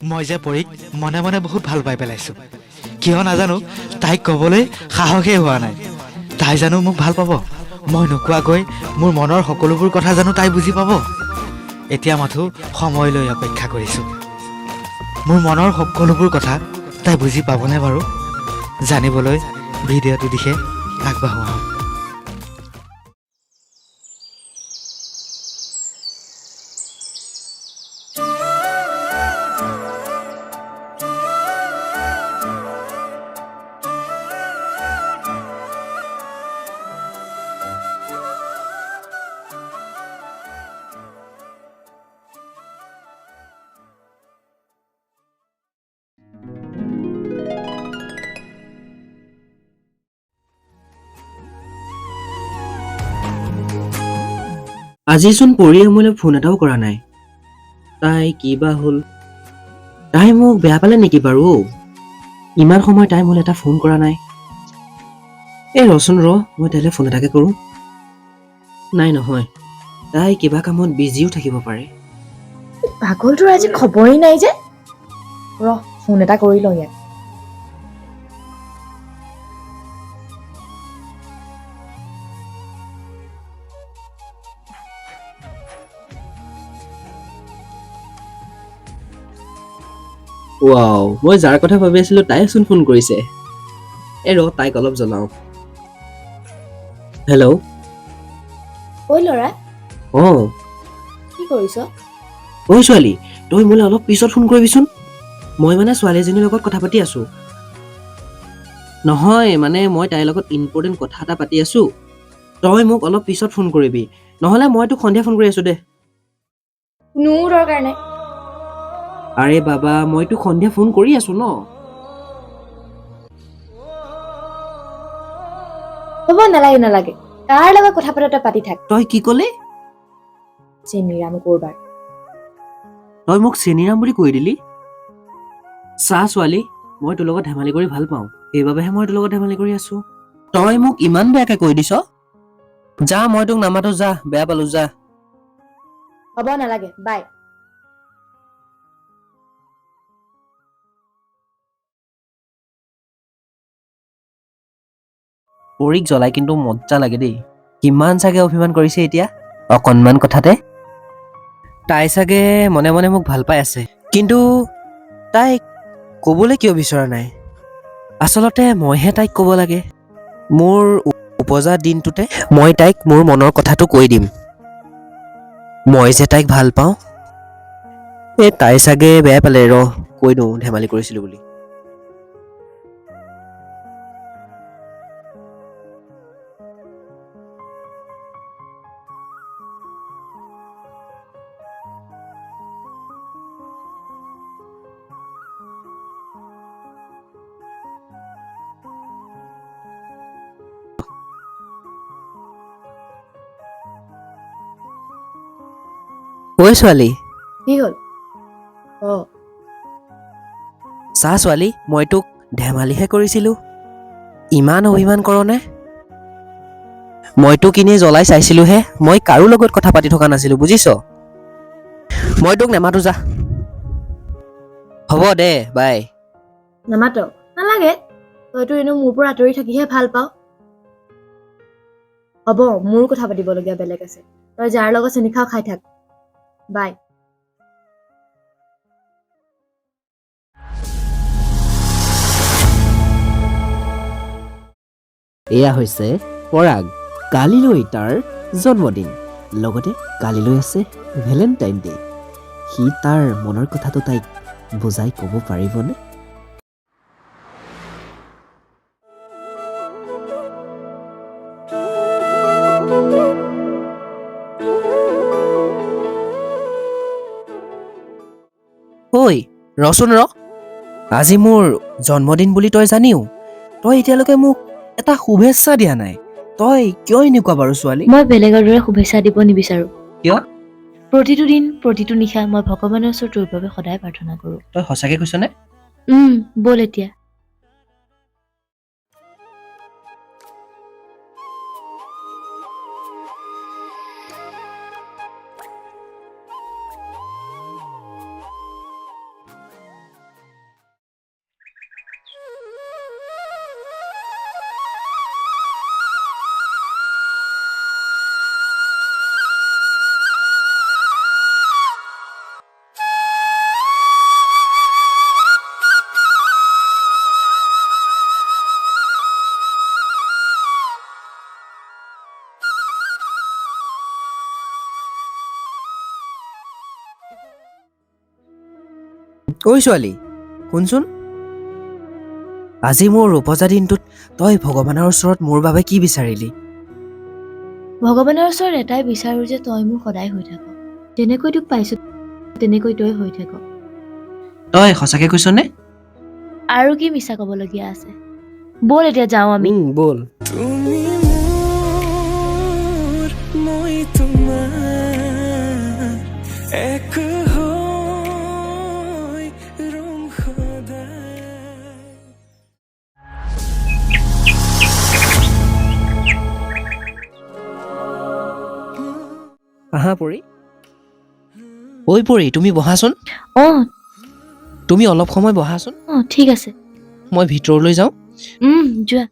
মই যে পৰীক মনে মনে বহুত ভাল পাই পেলাইছো। কিয় নাজানো, তাইক ক'বলৈ সাহসেই হোৱা নাই। তাই জানো মোক ভাল পাব? মই নোকোৱাকৈ মোৰ মনৰ সকলোবোৰ কথা জানো তাই বুজি পাব? এতিয়া মাথো সময় লৈ অপেক্ষা কৰিছো। মোৰ মনৰ সকলোবোৰ কথা তাই বুজি পাবনে বাৰু? জানিবলৈ ভিডিঅ'টো দিশে আগবাঢ়ো আহক। আজিচোন পৰিয়ে মোলৈ ফোন এটাও কৰা নাই। তাই কি বা হ'ল? তাই মোক বেয়া পালে নেকি বাৰু? ইমান সময় তাই মোলৈ এটা ফোন কৰা নাই। ৰচোন মই তাইলৈ ফোন এটাকে কৰোঁ। নাই নহয়, তাই কিবা কামত বিজিও থাকিব পাৰে। পাগলটোৰ আজি খবৰেই নাই যে। ফোন এটা কৰি লওঁ ইয়াক। ৱাও, মই যাৰ কথা ভাবি আছিলো তাইচোন ফোন কৰিছে। তাইক অলপ জনাও। হেল্ল'। ঐ ল'ৰা, কি কৰিছ? ঐ ছোৱালী, তই মোলৈ অলপ পিছত ফোন কৰিবিচোন। মই ছোৱালী এজনীৰ লগত কথা পাতি আছো। নহয় মই তাইৰ লগত ইম্পৰ্টেণ্ট কথা এটা পাতি আছো। তই মোক অলপ পিছত ফোন কৰিবি, নহ'লে মই তোক সন্ধিয়া ফোন কৰি আছো দে। মোৰ দৰকাৰ নাই। আৰে বাবা, মই তোক সন্ধিয়া ফোন কৰি আছো ন। হ'ব, নালাগে। তাৰ লগত কথা পাতি থাক। তই কি ক'লি? চেনিৰাম কৰবাৰ। তই মোক চেনিৰাম বুলি কৈ দিলি? চা ছোৱালী, মই তোৰ লগত ধেমালি কৰি ভাল পাওঁ, সেইবাবেহে মই তোৰ লগত ধেমালি কৰি আছো। তই মোক ইমান বেয়াকে কৈ দিছ? যা, মই তোক নামাতো, যা, বেয়া পালো, যা। হ'ব, নালাগে, বাই। পৰীক জ্বলাই কিন্তু মজ্জা লাগে দেই। কিমান চাগে অভিমান কৰিছে এতিয়া অকণমান কথাতে। তাই চাগে মনে মনে মোক ভাল পাই আছে, কিন্তু তাই ক'বলৈ কিয় বিচৰা নাই? আচলতে মইহে তাইক ক'ব লাগে। মোৰ উপজা দিনটোতে মই তাইক মোৰ মনৰ কথাটো কৈ দিম। মই যে তাইক ভাল পাওঁ। তাই চাগে বেয়া পালে, কৈ দিওঁ ধেমালি কৰিছিলো বুলি। ঐ ছোৱালী। কি হ'ল? চা ছোৱালী, মই তোক ধেমালিহে কৰিছিলো। ইমান অভিমান কৰ নে? মই তোক এনেই জ্বলাই চাইছিলোহে, মই কাৰো লগত কথা পাতি থকা নাছিলো, বুজিছ? মই তোক নেমাতো, যা। হ'ব দে, বাই। নামাত? নালাগে, তইতো এনেও মোৰ পৰা আঁতৰি থাকিহে ভাল পাওঁ। হ'ব, মোৰো কথা পাতিবলগীয়া বেলেগ আছে। তই যাৰ লগত চেনি খাও খাই থাক। বাই। এয়া হৈছে পৰাগ। কালিলৈ তাৰ জন্মদিন, লগতে কালিলৈ আছে ভেলেণ্টাইন ডে। সি তাৰ মনৰ কথাটো তাইক বুজাই ক'ব পাৰিবনে? ঐ, ৰচোন আজি মোৰ জন্মদিন বুলি তই জানিও তই এতিয়ালৈকে মোক এটা শুভেচ্ছা দিয়া নাই। তই কিয় এনেকুৱা বাৰু ছোৱালী? মই বেলেগৰ দৰে শুভেচ্ছা দিব নিবিচাৰো। কিয়? প্ৰতিটো দিন, প্ৰতিটো নিশা মই ভগৱানৰ ওচৰত তোৰ বাবে সদায় প্ৰাৰ্থনা কৰো। তই সঁচাকে কৈছনে? ব'ল এতিয়া। ঐ ছোৱালী শুনচোন, আজি মোৰ ৰূপজা দিনটোত তই ভগৱানৰ ওচৰত মোৰ বাবে কি বিচাৰিলি? ভগৱানৰ ওচৰত এটাই বিচাৰো যে তই মোৰ সদায় হৈ থাক। যেনেকৈ তোক পাইছো তেনেকৈ তই হৈ থাক। তই সঁচাকে কৈছনে? আৰু কি মিছা ক'বলগীয়া আছে? ব'ল এতিয়া যাওঁ আমি। ব'ল। তুমি মোৰ মই তোমাৰ এক হৈ ৰম সদায়। আহা পৰি। ঐ পৰি তুমি বহাচোন, অঁ তুমি অলপ সময় বহাচোন, অঁ ঠিক আছে। মই ভিতৰলৈ যাওঁ। যোৱা।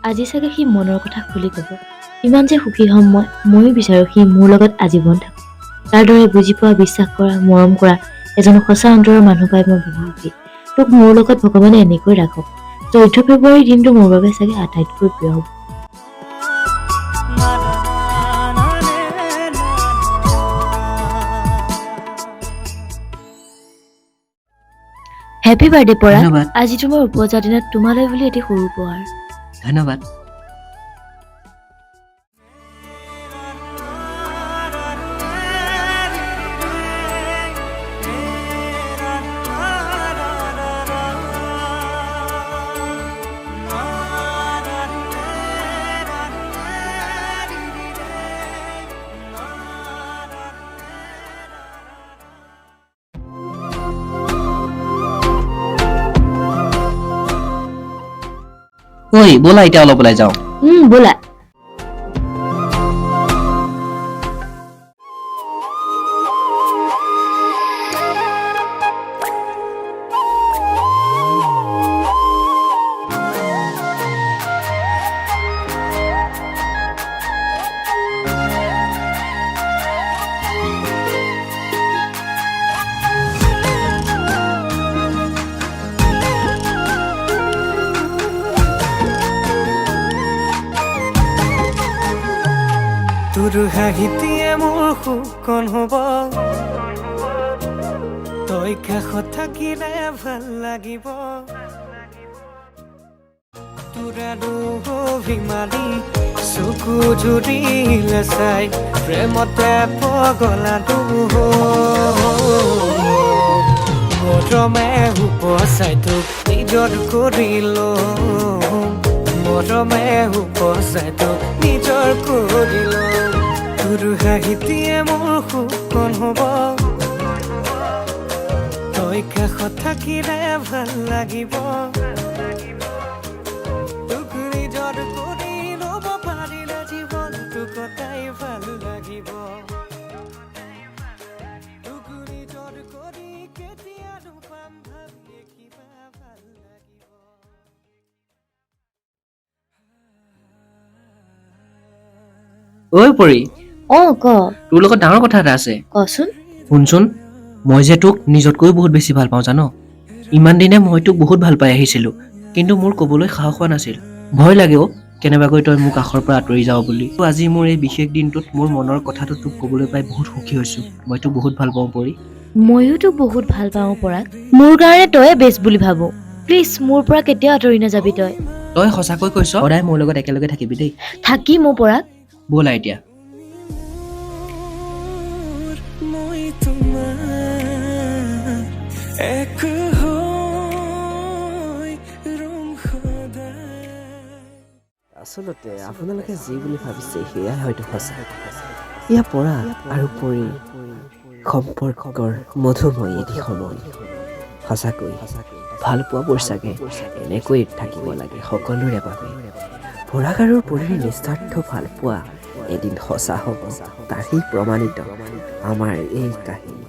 আজি চাগে সি মনৰ কথা খুলি ক'ব। ইমান যে সুখী হ'ম ময়ো বিচাৰোঁ সি মোৰ লগত আজীৱন থাকক। তাৰ দৰে বুজি পোৱা, বিশ্বাস কৰা, মৰম কৰা এজন সঁচা অন্তৰৰ মানুহ পাই মই বহু সুখী। তোক মোৰ লগত ভগৱানে এনেকৈ ৰাখক। 14 ফেব্ৰুৱাৰীৰ দিনটো মোৰ বাবে চাগে আটাইতকৈ প্ৰিয় হ'ব। হেপী বাৰ্থডে পৰা। ধন্যবাদ। আজি তোমাৰ উপজা দিনত তোমালৈ বুলি এটি সৰু উপহাৰ। ধন্যবাদ। ঐ ব'লা এতিয়া অলপ ওলাই যাওঁ। ব'লা। তোৰ হাঁহিতিয়ে মোৰ সুকন হ'ব, তই কাষত থাকিলে ভাল লাগিব। তোৰ আৰু অভিমানী চকু জুৰিলে চাই প্ৰেমতে পগলাটো মৰমে উপচাই তোক নিজৰ কৰিলো, মৰমে উপচাই তোক নিজৰ কৰিলো। তোৰ হাঁহিতিয়ে মোৰ সুকন হ'ব, তই কাষত থাকিলে ভাল লাগিব। তোক নিজৰ কৰি ল'ব পাৰিলে জীৱনটো কটাই ভাল লাগিব। তোক নিজৰ কৰি কেতিয়ানো পাম ভাবিয়ে কিবা ভাল লাগিব। ঐ পৰি, ক তোৰ লগত ডাঙৰ কথা এটা আছে। কচোন। শুনচোন, মই যে তোক নিজতকৈ বহুত বেছি ভাল পাওঁ জান। ইমান দিনে মই তোক বহুত ভাল পাই আহিছিলো, কিন্তু মোৰ ক'বলৈ সাহস হোৱা নাছিল। ভয় লাগে অ' কেনেবাকৈ তই মোৰ কাষৰ পৰা আঁতৰি যাওঁ বুলি। আজি মোৰ এই বিশেষ দিনটোত মোৰ মনৰ কথাটো তোক ক'বলৈ পাই বহুত সুখী হৈছো। মই তোক বহুত ভাল পাওঁ পৰি। ময়ো তোক বহুত ভাল পাওঁ পৰাগ। মোৰ কাৰণে তয়ে বেষ্ট বুলি ভাবো। প্লিজ মোৰ পৰা কেতিয়াও আঁতৰি নাযাবি তই। তই সঁচাকৈ কৈছ? সদায় মোৰ লগত একেলগে থাকিবি দেই। থাকি মোৰ পৰাগ। ব'লা এতিয়া। মই তোমাৰ এক হৈ ৰম সদায়। আচলতে আপোনালোকে যি বুলি ভাবিছে সেয়াই হয়তো সঁচা। ইয়া পৰা আৰু পৰি সম্পৰ্কৰ মধুময় এটি সময়। সঁচাকৈ ভাল পোৱাবোৰ চাগে এনেকৈ থাকিব লাগে সকলোৰে বাবে। পৰাগ আৰু পৰিৰ নিস্বাৰ্থ ভাল পোৱা এদিন সঁচা হ'ব, তাৰেই প্ৰমাণিত আমাৰ এই কাহিনী।